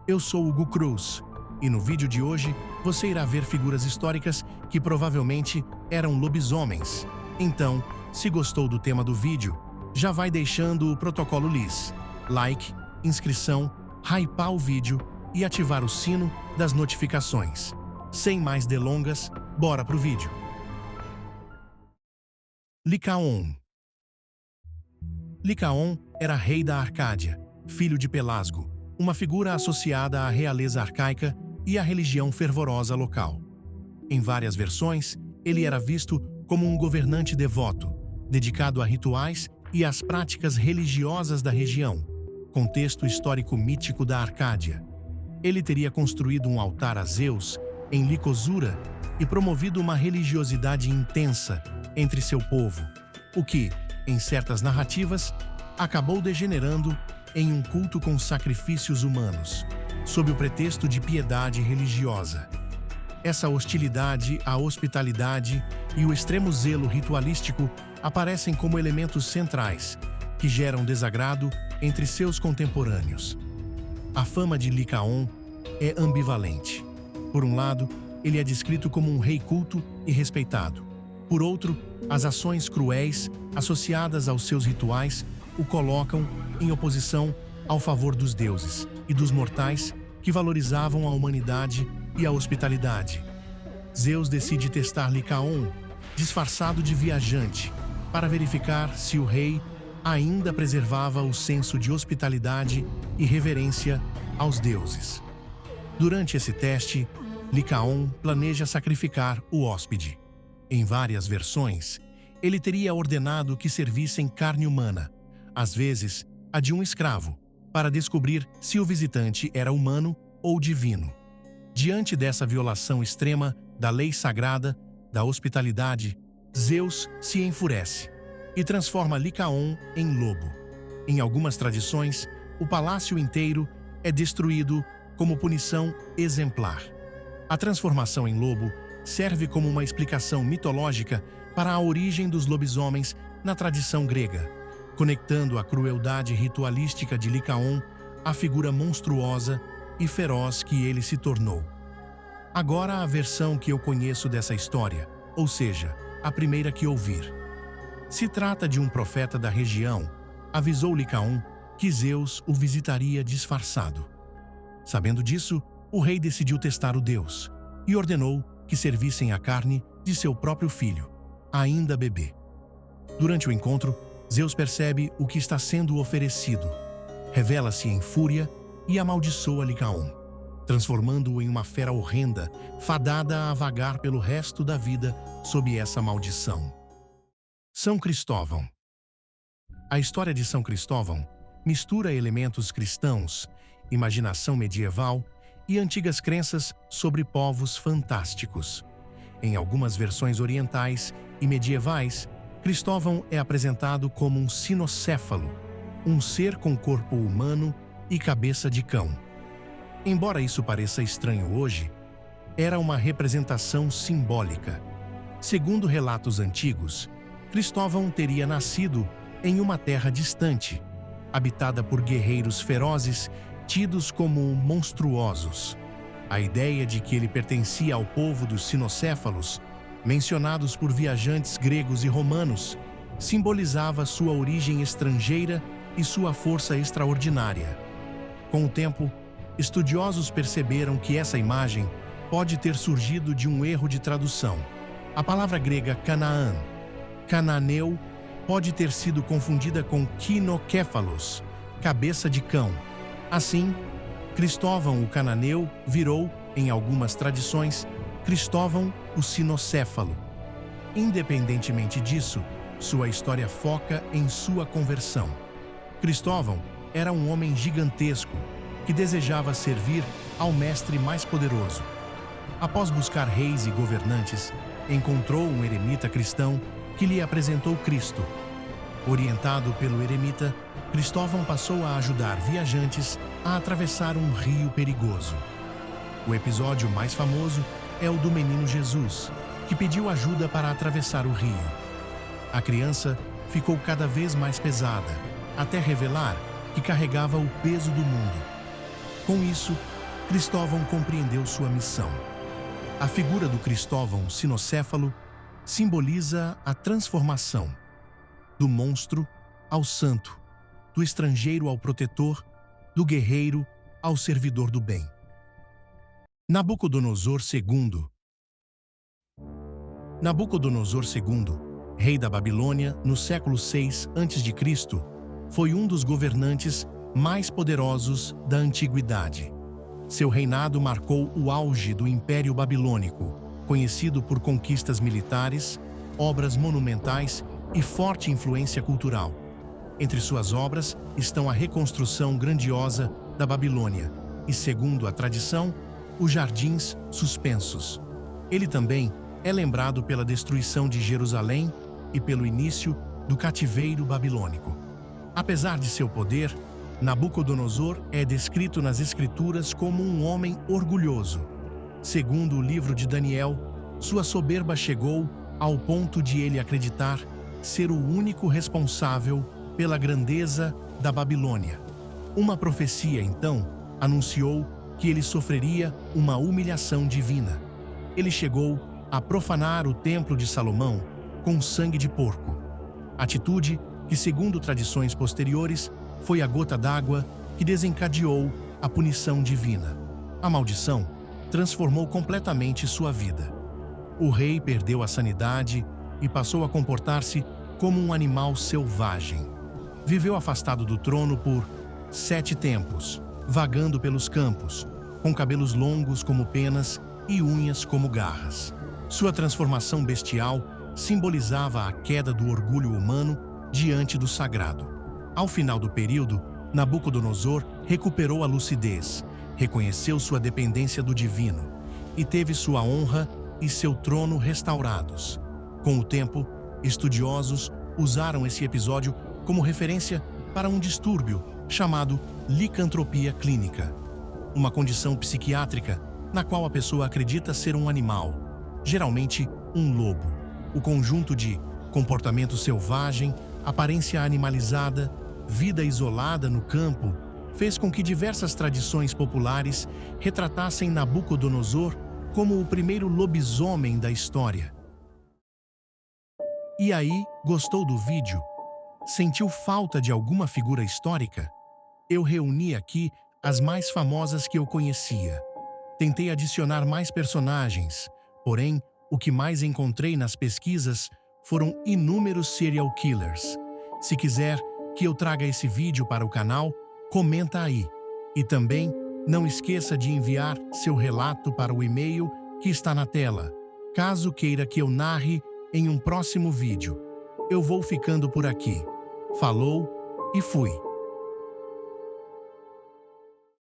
Eu sou Hugo Cruz e no vídeo de hoje você irá ver figuras históricas que provavelmente eram lobisomens. Então, se gostou do tema do vídeo, já vai deixando o protocolo LIS, like, inscrição, hypar o vídeo e ativar o sino das notificações. Sem mais delongas, bora pro vídeo. Licaon. Licaon era rei da Arcádia, filho de Pelasgo, uma figura associada à realeza arcaica e à religião fervorosa local. Em várias versões, ele era visto como um governante devoto, dedicado a rituais e às práticas religiosas da região, contexto histórico mítico da Arcádia. Ele teria construído um altar a Zeus em Licosura e promovido uma religiosidade intensa entre seu povo, o que, em certas narrativas, acabou degenerando em um culto com sacrifícios humanos, sob o pretexto de piedade religiosa. Essa hostilidade à hospitalidade e o extremo zelo ritualístico aparecem como elementos centrais, que geram desagrado entre seus contemporâneos. A fama de Licaon é ambivalente. Por um lado, ele é descrito como um rei culto e respeitado. Por outro, as ações cruéis associadas aos seus rituais o colocam em oposição ao favor dos deuses e dos mortais que valorizavam a humanidade e a hospitalidade. Zeus decide testar Licaon, disfarçado de viajante, para verificar se o rei ainda preservava o senso de hospitalidade e reverência aos deuses. Durante esse teste, Licaon planeja sacrificar o hóspede. Em várias versões, ele teria ordenado que servissem carne humana, às vezes a de um escravo, para descobrir se o visitante era humano ou divino. Diante dessa violação extrema da lei sagrada da hospitalidade, Zeus se enfurece e transforma Licaon em lobo. Em algumas tradições, o palácio inteiro é destruído como punição exemplar. A transformação em lobo serve como uma explicação mitológica para a origem dos lobisomens na tradição grega, conectando a crueldade ritualística de Licaon à figura monstruosa e feroz que ele se tornou. Agora a versão que eu conheço dessa história, ou seja, a primeira que ouvir. Se trata de um profeta da região, avisou Licaon que Zeus o visitaria disfarçado. Sabendo disso, o rei decidiu testar o deus e ordenou que servissem a carne de seu próprio filho, ainda bebê. Durante o encontro, Zeus percebe o que está sendo oferecido, revela-se em fúria e amaldiçoa Licaon, transformando-o em uma fera horrenda, fadada a vagar pelo resto da vida sob essa maldição. São Cristóvão. A história de São Cristóvão mistura elementos cristãos, imaginação medieval e antigas crenças sobre povos fantásticos. Em algumas versões orientais e medievais, Cristóvão é apresentado como um cinocéfalo, um ser com corpo humano e cabeça de cão. Embora isso pareça estranho hoje, era uma representação simbólica. Segundo relatos antigos, Cristóvão teria nascido em uma terra distante, habitada por guerreiros ferozes tidos como monstruosos. A ideia de que ele pertencia ao povo dos cinocéfalos, mencionados por viajantes gregos e romanos, simbolizava sua origem estrangeira e sua força extraordinária. Com o tempo, estudiosos perceberam que essa imagem pode ter surgido de um erro de tradução. A palavra grega Canaã, cananeu, pode ter sido confundida com quinocéfalos, cabeça de cão. Assim, Cristóvão o cananeu virou, em algumas tradições, Cristóvão o cinocéfalo. Independentemente disso, sua história foca em sua conversão. Cristóvão era um homem gigantesco que desejava servir ao mestre mais poderoso. Após buscar reis e governantes, encontrou um eremita cristão que lhe apresentou Cristo. Orientado pelo eremita, Cristóvão passou a ajudar viajantes a atravessar um rio perigoso. O episódio mais famoso é o do menino Jesus, que pediu ajuda para atravessar o rio. A criança ficou cada vez mais pesada, até revelar que carregava o peso do mundo. Com isso, Cristóvão compreendeu sua missão. A figura do Cristóvão sinocéfalo simboliza a transformação do monstro ao santo, do estrangeiro ao protetor, do guerreiro ao servidor do bem. Nabucodonosor II. Nabucodonosor II, rei da Babilônia no século VI a.C., foi um dos governantes mais poderosos da antiguidade. Seu reinado marcou o auge do Império Babilônico, conhecido por conquistas militares, obras monumentais e forte influência cultural. Entre suas obras estão a reconstrução grandiosa da Babilônia e, segundo a tradição, os Jardins Suspensos. Ele também é lembrado pela destruição de Jerusalém e pelo início do cativeiro babilônico. Apesar de seu poder, Nabucodonosor é descrito nas Escrituras como um homem orgulhoso. Segundo o livro de Daniel, sua soberba chegou ao ponto de ele acreditar ser o único responsável pela grandeza da Babilônia. Uma profecia, então, anunciou que ele sofreria uma humilhação divina. Ele chegou a profanar o templo de Salomão com sangue de porco. Atitude que, segundo tradições posteriores, foi a gota d'água que desencadeou a punição divina. A maldição transformou completamente sua vida. O rei perdeu a sanidade e passou a comportar-se como um animal selvagem. Viveu afastado do trono por 7 tempos, vagando pelos campos, com cabelos longos como penas e unhas como garras. Sua transformação bestial simbolizava a queda do orgulho humano diante do sagrado. Ao final do período, Nabucodonosor recuperou a lucidez, reconheceu sua dependência do divino e teve sua honra e seu trono restaurados. Com o tempo, estudiosos usaram esse episódio como referência para um distúrbio chamado licantropia clínica, uma condição psiquiátrica na qual a pessoa acredita ser um animal, geralmente um lobo. O conjunto de comportamento selvagem, aparência animalizada, vida isolada no campo, fez com que diversas tradições populares retratassem Nabucodonosor como o primeiro lobisomem da história. E aí, gostou do vídeo? Sentiu falta de alguma figura histórica? Eu reuni aqui as mais famosas que eu conhecia. Tentei adicionar mais personagens, porém, o que mais encontrei nas pesquisas foram inúmeros serial killers. Se quiser que eu traga esse vídeo para o canal, comenta aí. E também não esqueça de enviar seu relato para o e-mail que está na tela, caso queira que eu narre em um próximo vídeo. Eu vou ficando por aqui. Falou e fui!